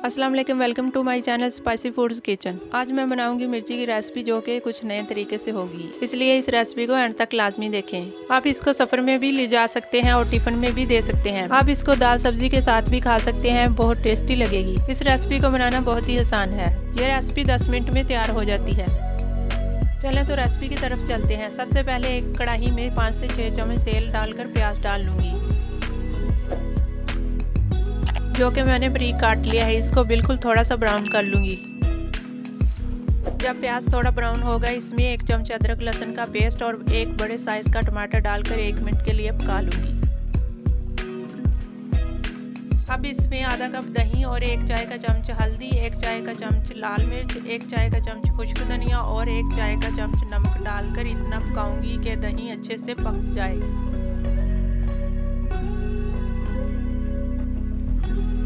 अस्सलाम वालेकुम, welcome to my channel spicy foods kitchen. आज मैं बनाऊंगी मिर्ची की रेसिपी जो कि कुछ नए तरीके से होगी, इसलिए इस रेसिपी को एंड तक लाजमी देखें। आप इसको सफर में भी ले जा सकते हैं और टिफिन में भी दे सकते हैं। आप इसको दाल सब्जी के साथ भी खा सकते हैं, बहुत टेस्टी लगेगी। इस रेसिपी को बनाना बहुत ही आसान है। यह रेसिपी 10 मिनट में तैयार हो जाती है। चलें तो रेसिपी की तरफ चलते हैं। सबसे पहले एक कढ़ाई में 5 से 6 चम्मच तेल डालकर प्याज डाल लूंगी, जो कि मैंने बारीक काट लिया है। इसको बिल्कुल थोड़ा सा ब्राउन कर लूंगी। जब प्याज थोड़ा ब्राउन होगा, इसमें 1 चम्मच अदरक लहसुन का पेस्ट और 1 बड़े साइज का टमाटर डालकर 1 मिनट के लिए पका लूंगी। अब इसमें आधा कप दही और 1 चाय का चम्मच हल्दी, 1 चाय का चम्मच लाल मिर्च, 1 चाय का चम्मच खुश्क धनिया और 1 चाय का चम्मच नमक डालकर इतना पकाऊंगी कि दही अच्छे से पक जाए।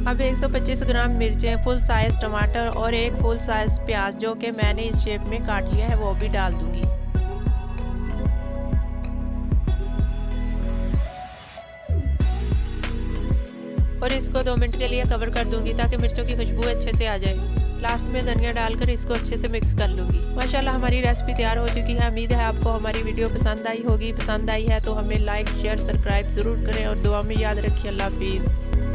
अब 125 ग्राम मिर्चें, फुल साइज टमाटर और 1 फुल साइज प्याज जो कि मैंने इस शेप में काट लिया है वो भी डाल दूंगी। और इसको 2 मिनट के लिए कवर कर दूंगी ताकि मिर्चों की खुशबू अच्छे से आ जाए। लास्ट में धनिया डालकर इसको अच्छे से मिक्स कर लूंगी। माशाल्लाह हमारी रेसिपी तैयार हो चुकी है। उम्मीद है आपको हमारी वीडियो पसंद आई होगी। पसंद आई है तो हमें लाइक शेयर सब्सक्राइब जरूर करें और दुआ में याद रखिए। अल्लाह हाफिज़।